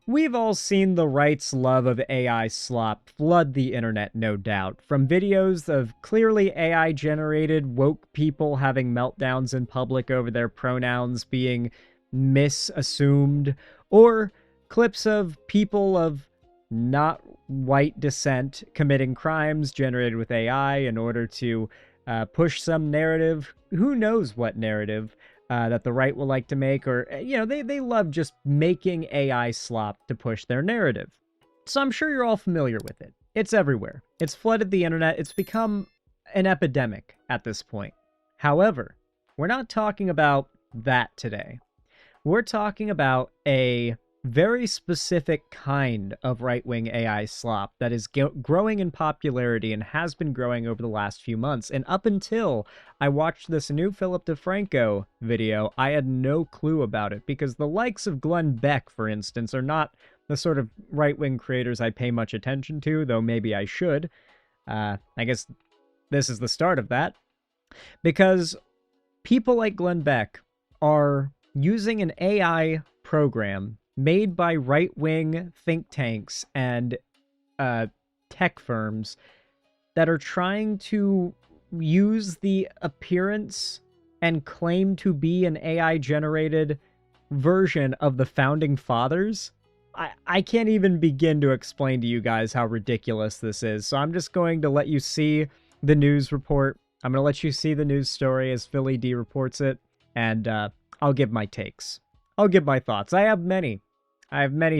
We've all seen the right's love of AI slop flood the internet, no doubt. From videos of clearly AI-generated woke people having meltdowns in public over their pronouns being misassumed, or clips of people of not white descent committing crimes generated with AI in order to push some narrative, who knows what narrative, that the right will like to make, or, they love just making AI slop to push their narrative. So I'm sure you're all familiar with it. It's everywhere. It's flooded the internet. It's become an epidemic at this point. However, we're not talking about that today. We're talking about a very specific kind of right-wing AI slop that is growing in popularity and has been growing over the last few months. And up until I watched this new Philip DeFranco video, I had no clue about it, because the likes of Glenn Beck, for instance, are not the sort of right-wing creators I pay much attention to, though maybe I should. I guess this is the start of that. Because people like Glenn Beck are using an AI program made by right-wing think tanks and tech firms that are trying to use the appearance and claim to be an AI-generated version of the Founding Fathers. I can't even begin to explain to you guys how ridiculous this is, so I'm just going to let you see the news report. I'm going to let you see the news story as Philly D reports it, and I'll give my takes. I'll give my thoughts. I have many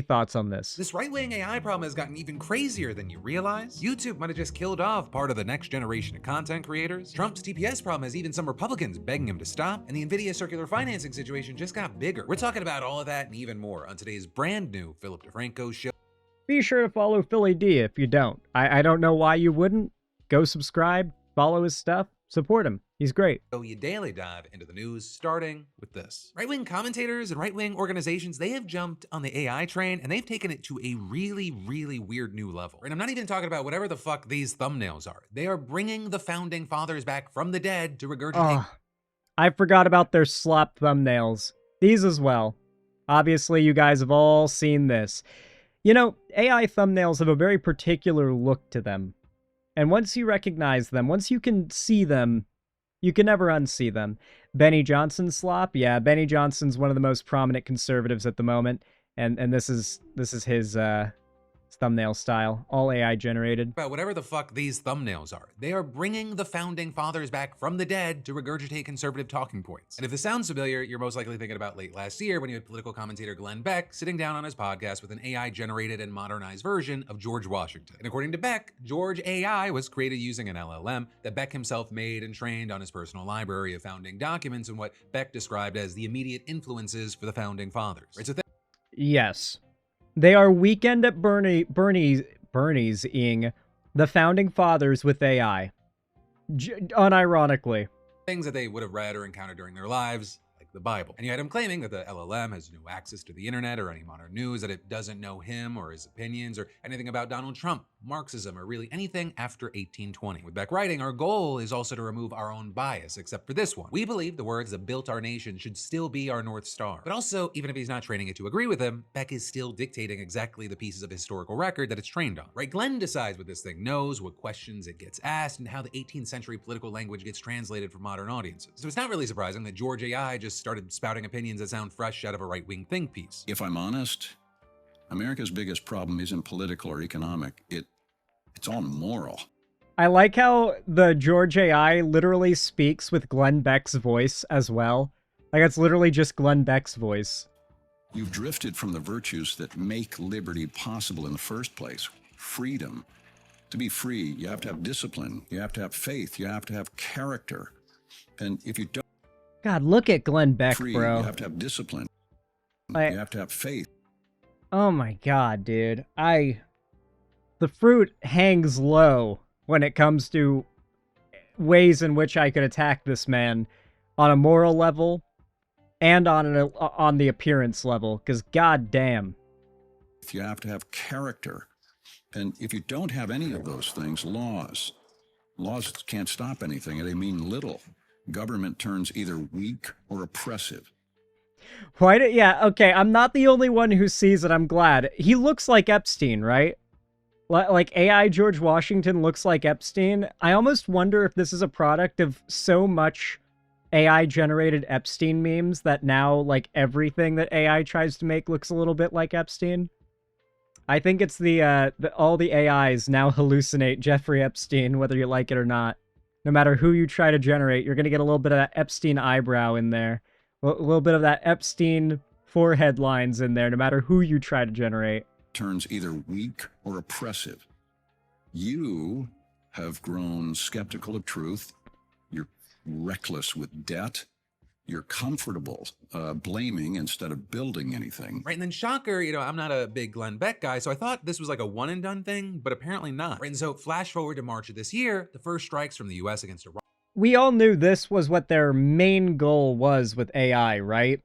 thoughts on this. This right-wing AI problem has gotten even crazier than you realize. YouTube might have just killed off part of the next generation of content creators. Trump's TPS problem has even some Republicans begging him to stop, and the Nvidia circular financing situation just got bigger. We're talking about all of that and even more on today's brand new Philip DeFranco show. Be sure to follow Philly D if you don't. I don't know why you wouldn't. Go subscribe, follow his stuff, support him. He's great. So you daily dive into the news, starting with this. Right-wing commentators and right-wing organizations, they have jumped on the AI train, and they've taken it to a really, really weird new level. And I'm not even talking about whatever the fuck these thumbnails are. They are bringing the Founding Fathers back from the dead to regurgitate. I forgot about their slop thumbnails. These as well. Obviously, you guys have all seen this. You know, AI thumbnails have a very particular look to them. And once you recognize them, once you can see them, you can never unsee them. Benny Johnson slop, yeah, Benny Johnson's one of the most prominent conservatives at the moment, and this is his thumbnail style, all AI generated. About whatever the fuck these thumbnails are. They are bringing the Founding Fathers back from the dead to regurgitate conservative talking points. And if this sounds familiar, you're most likely thinking about late last year when you had political commentator Glenn Beck sitting down on his podcast with an AI generated and modernized version of George Washington. And according to Beck, George AI was created using an LLM that Beck himself made and trained on his personal library of founding documents and what Beck described as the immediate influences for the Founding Fathers. Right, so yes. They are Weekend at Bernie's-ing the Founding Fathers with AI. Unironically. Things that they would have read or encountered during their lives, like the Bible. And you had him claiming that the LLM has no access to the internet or any modern news, that it doesn't know him or his opinions or anything about Donald Trump, Marxism, or really anything after 1820. With Beck writing, our goal is also to remove our own bias, except for this one. We believe the words that built our nation should still be our North Star. But also, even if he's not training it to agree with him, Beck is still dictating exactly the pieces of historical record that it's trained on. Right? Glenn decides what this thing knows, what questions it gets asked, and how the 18th century political language gets translated for modern audiences. So it's not really surprising that George AI just started spouting opinions that sound fresh out of a right-wing think piece. If I'm honest, America's biggest problem isn't political or economic. It's all moral. I like how the George AI literally speaks with Glenn Beck's voice as well. Like, it's literally just Glenn Beck's voice. You've drifted from the virtues that make liberty possible in the first place. Freedom. To be free, you have to have discipline. You have to have faith. You have to have character. And if you don't... God, look at Glenn Beck, free, bro. You have to have discipline. You have to have faith. Oh my god, dude. The fruit hangs low when it comes to ways in which I could attack this man on a moral level and on the appearance level, because goddamn. You have to have character. And if you don't have any of those things, laws can't stop anything. They mean little. Government turns either weak or oppressive. Why did, yeah, okay, I'm not the only one who sees it, I'm glad. He looks like Epstein, right? Like AI George Washington looks like Epstein. I almost wonder if this is a product of so much AI generated Epstein memes that now like everything that AI tries to make looks a little bit like Epstein. I think it's all the AIs now hallucinate Jeffrey Epstein, whether you like it or not. No matter who you try to generate, you're gonna get a little bit of that Epstein eyebrow in there, a little bit of that Epstein forehead lines in there, no matter who you try to generate. Turns either weak or oppressive. You have grown skeptical of truth. You're reckless with debt. You're comfortable blaming instead of building anything. Right, and then shocker, I'm not a big Glenn Beck guy, so I thought this was like a one and done thing, but apparently not. Right, and so flash forward to March of this year, the first strikes from the US against Iran. We all knew this was what their main goal was with AI, right?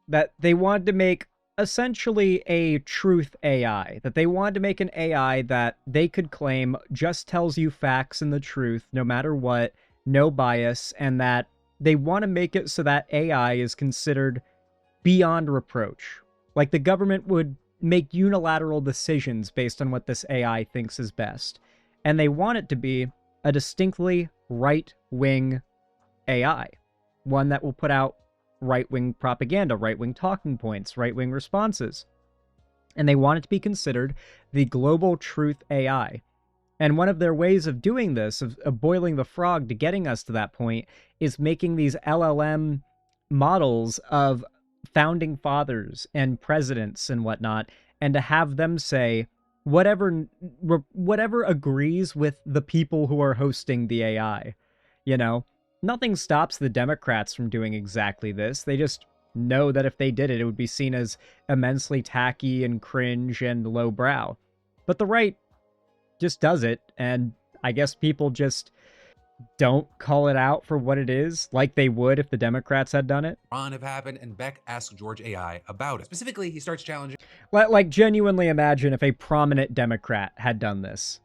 That they wanted to make essentially a truth AI, that they wanted to make an AI that they could claim just tells you facts and the truth, no matter what, no bias, and that they want to make it so that AI is considered beyond reproach. Like the government would make unilateral decisions based on what this AI thinks is best. And they want it to be a distinctly right-wing AI, one that will put out right-wing propaganda, right-wing talking points, right-wing responses. And they want it to be considered the global truth AI. And one of their ways of doing this, of boiling the frog to getting us to that point, is making these LLM models of founding fathers and presidents and whatnot, and to have them say whatever agrees with the people who are hosting the AI. Nothing stops the Democrats from doing exactly this. They just know that if they did it, it would be seen as immensely tacky and cringe and lowbrow. But the right just does it, and I guess people just don't call it out for what it is, like they would if the Democrats had done it. Have happened, and Beck asked George AI about it. Specifically, he starts challenging. Like, genuinely imagine if a prominent Democrat had done this,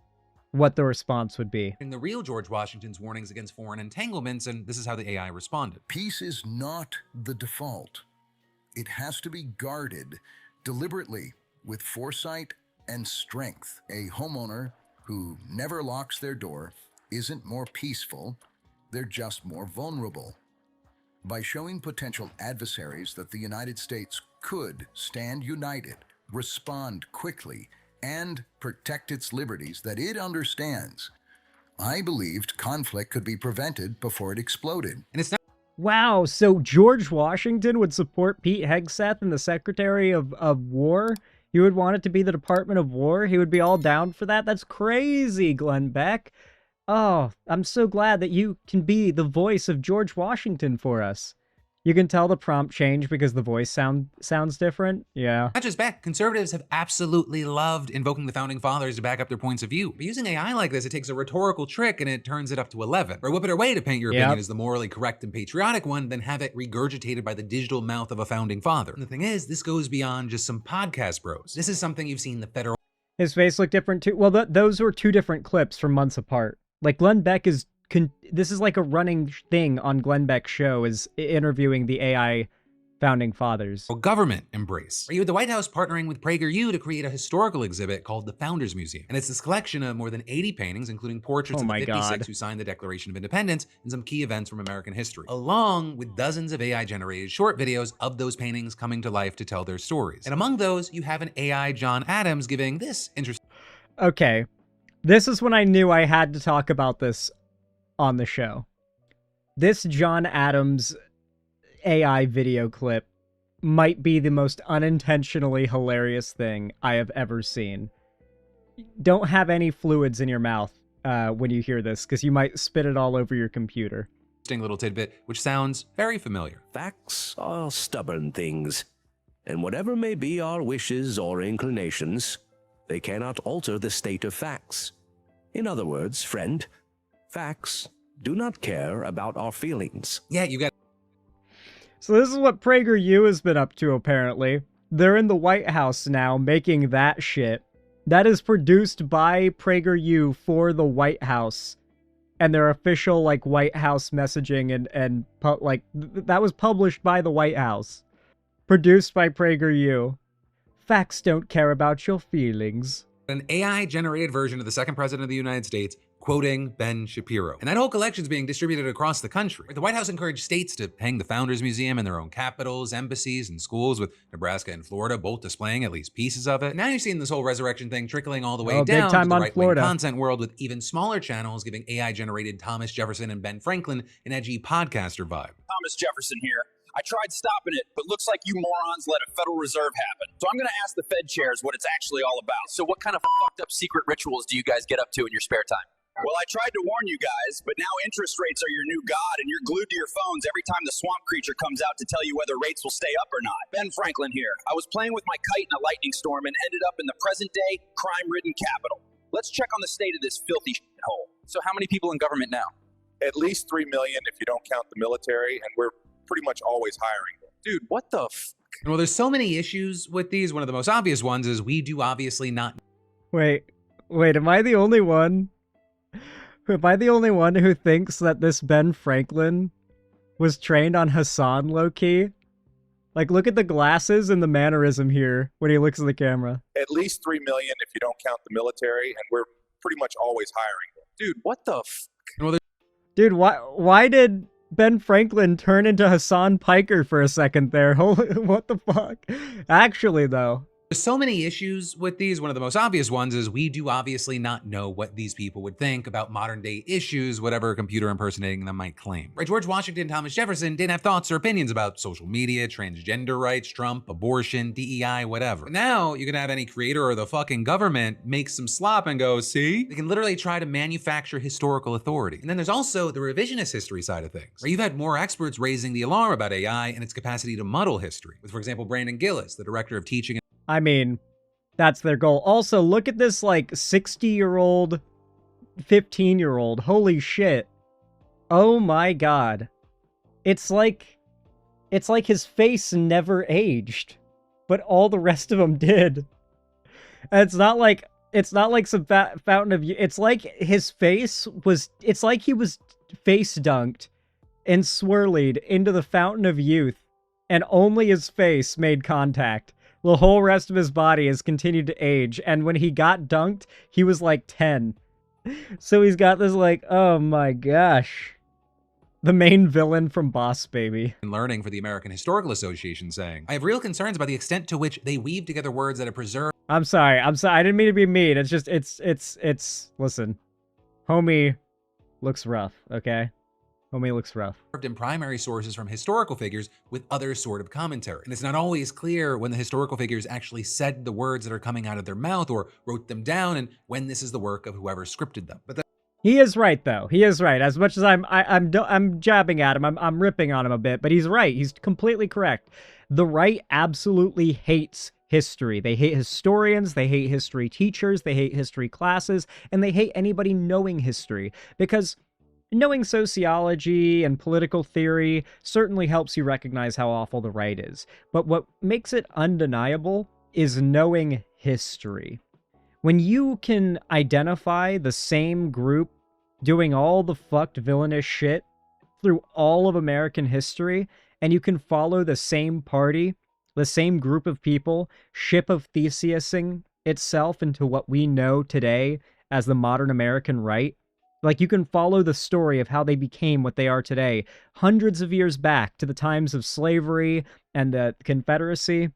what the response would be. The real George Washington's warnings against foreign entanglements, and this is how the AI responded. Peace is not the default. It has to be guarded deliberately with foresight and strength. A homeowner who never locks their door isn't more peaceful, they're just more vulnerable. By showing potential adversaries that the United States could stand united, respond quickly, and protect its liberties that it understands, I believed conflict could be prevented before it exploded. And it's not. Wow, so George Washington would support Pete Hegseth in the Secretary of War? He would want it to be the Department of War? He would be all down for that? That's crazy, Glenn Beck. Oh, I'm so glad that you can be the voice of George Washington for us. You can tell the prompt changed because the voice sounds different. Yeah. Not just Beck, conservatives have absolutely loved invoking the founding fathers to back up their points of view. But using AI like this, it takes a rhetorical trick and it turns it up to 11. Or what better way to paint your opinion as the morally correct and patriotic one than have it regurgitated by the digital mouth of a founding father. And the thing is, this goes beyond just some podcast bros. This is something you've seen the federal. His face looked different too. Well, those were two different clips from months apart. Like Glenn Beck is this is like a running thing on Glenn Beck's show, is interviewing the AI founding fathers. Government embrace. You had the White House partnering with PragerU to create a historical exhibit called the Founders Museum. And it's this collection of more than 80 paintings, including portraits of the 56 who signed the Declaration of Independence and some key events from American history, along with dozens of AI-generated short videos of those paintings coming to life to tell their stories. And among those, you have an AI John Adams giving this interesting. Okay, this is when I knew I had to talk about this on the show. This John Adams AI video clip might be the most unintentionally hilarious thing I have ever seen. Don't have any fluids in your mouth when you hear this, because you might spit it all over your computer. Interesting little tidbit, which sounds very familiar. Facts are stubborn things, and whatever may be our wishes or inclinations, they cannot alter the state of facts. In other words, friend, facts do not care about our feelings. Yeah, you got. So this is what PragerU has been up to, apparently. They're in the White House now, making that shit. That is produced by PragerU for the White House. And their official, like, White House messaging and that was published by the White House. Produced by PragerU. Facts don't care about your feelings. An AI-generated version of the second president of the United States quoting Ben Shapiro. And that whole collection's being distributed across the country. The White House encouraged states to hang the Founders Museum in their own capitals, embassies, and schools, with Nebraska and Florida both displaying at least pieces of it. Now you're seeing this whole resurrection thing trickling all the way big down time to the on right-wing Florida. content world, with even smaller channels giving AI-generated Thomas Jefferson and Ben Franklin an edgy podcaster vibe. Thomas Jefferson here. I tried stopping it, but looks like you morons let a Federal Reserve happen. So I'm going to ask the Fed chairs what it's actually all about. So what kind of fucked up secret rituals do you guys get up to in your spare time? Well, I tried to warn you guys, but now interest rates are your new god, and you're glued to your phones every time the swamp creature comes out to tell you whether rates will stay up or not. Ben Franklin here. I was playing with my kite in a lightning storm and ended up in the present-day, crime-ridden capital. Let's check on the state of this filthy shithole. So how many people in government now? At least 3 million if you don't count the military, and we're pretty much always hiring. Dude, what the And well, there's so many issues with these. One of the most obvious ones is we do obviously not. Wait, am I the only one? Am I the only one who thinks that this Ben Franklin was trained on Hassan low-key? Like, look at the glasses and the mannerism here when he looks at the camera. At least 3 million if you don't count the military, and we're pretty much always hiring. Dude, what the Well, Dude, why did Ben Franklin turn into Hassan Piker for a second there? What the fuck? Actually, though. there's so many issues with these. One of the most obvious ones is we do obviously not know what these people would think about modern day issues, whatever computer impersonating them might claim. Right? George Washington, Thomas Jefferson didn't have thoughts or opinions about social media, transgender rights, Trump, abortion, DEI, whatever. But now you can have any creator or the fucking government make some slop and go, see? They can literally try to manufacture historical authority. And then there's also the revisionist history side of things, where you've had more experts raising the alarm about AI and its capacity to muddle history. With, for example, Brandon Gillis, the director of teaching. I mean, that's their goal. Also, look at this, like, 60-year-old, 15-year-old. Holy shit. Oh my god. It's like his face never aged, but all the rest of them did. And it's not like some fountain of youth. It's like his face was, it's like he was face dunked and swirlied into the fountain of youth, and only his face made contact. The whole rest of his body has continued to age, and when he got dunked, he was like 10. So he's got this like, oh my gosh. The main villain from Boss Baby. And learning for the American Historical Association saying, I have real concerns about the extent to which they weave together words that have preserved. I'm sorry. I didn't mean to be mean. It's just, listen. Homie looks rough, okay? Homie looks rough. In primary sources from historical figures with other sort of commentary. And it's not always clear when the historical figures actually said the words that are coming out of their mouth or wrote them down, and when this is the work of whoever scripted them. But he is right, though. He is right. As much as I'm jabbing at him, I'm ripping on him a bit, but he's right. He's completely correct. The right absolutely hates history. They hate historians, they hate history teachers, they hate history classes, and they hate anybody knowing history, because knowing sociology and political theory certainly helps you recognize how awful the right is. But what makes it undeniable is knowing history. When you can identify the same group doing all the fucked villainous shit through all of American history, and you can follow the same party, the same group of people, ship of Theseusing itself into what we know today as the modern American right, like, you can follow the story of how they became what they are today, hundreds of years back to the times of slavery and the Confederacy,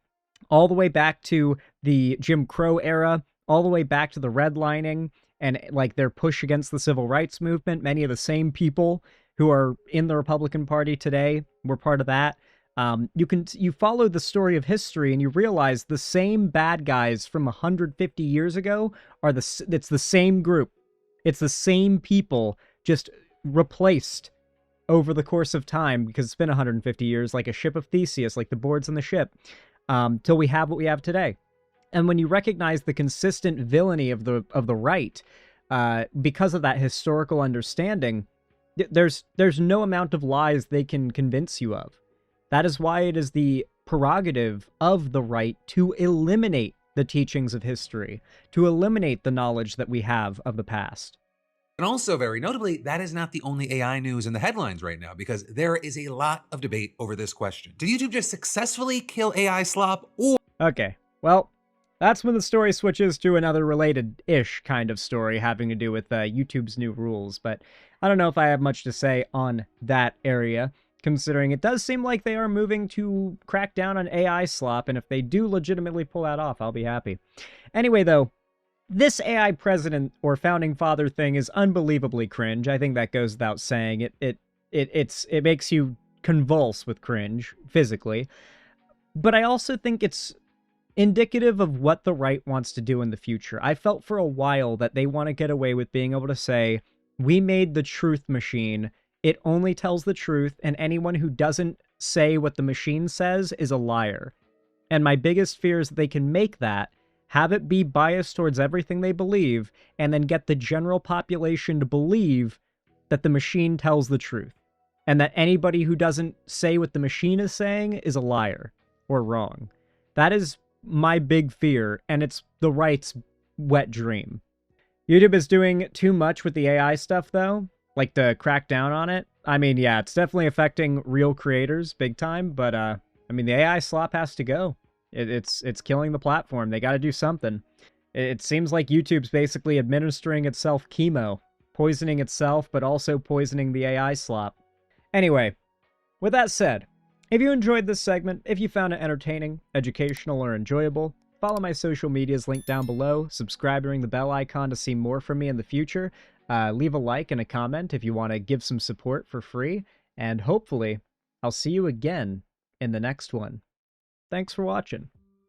all the way back to the Jim Crow era, all the way back to the redlining and, like, their push against the civil rights movement. Many of the same people who are in the Republican Party today were part of that. You follow the story of history and you realize the same bad guys from 150 years ago it's the same group. It's the same people, just replaced over the course of time, because it's been 150 years, like a ship of Theseus, like the boards on the ship, till we have what we have today. And when you recognize the consistent villainy of the right, because of that historical understanding, there's no amount of lies they can convince you of. That is why it is the prerogative of the right to eliminate the teachings of history, to eliminate the knowledge that we have of the past. And also, very notably, that is not the only AI news in the headlines right now, because there is a lot of debate over this question. Did YouTube just successfully kill AI slop, or... Okay, well, that's when the story switches to another related-ish kind of story having to do with YouTube's new rules, but I don't know if I have much to say on that area, considering it does seem like they are moving to crack down on AI slop, and if they do legitimately pull that off, I'll be happy. Anyway, though, this AI president or founding father thing is unbelievably cringe. I think that goes without saying. It makes you convulse with cringe, physically. But I also think it's indicative of what the right wants to do in the future. I felt for a while that they want to get away with being able to say, we made the truth machine, it only tells the truth, and anyone who doesn't say what the machine says is a liar. And my biggest fear is that they can make that, have it be biased towards everything they believe, and then get the general population to believe that the machine tells the truth, and that anybody who doesn't say what the machine is saying is a liar or wrong. That is my big fear, and it's the right's wet dream. YouTube is doing too much with the AI stuff, though, like to crack down on it. I mean, yeah, it's definitely affecting real creators big time, but I mean, the AI slop has to go. It's killing the platform. They got to do something. It seems like YouTube's basically administering itself chemo, poisoning itself, but also poisoning the AI slop. Anyway, with that said, if you enjoyed this segment, if you found it entertaining, educational, or enjoyable, follow my social medias linked down below, subscribe and ring the bell icon to see more from me in the future, leave a like and a comment if you want to give some support for free, and hopefully, I'll see you again in the next one. Thanks for watching.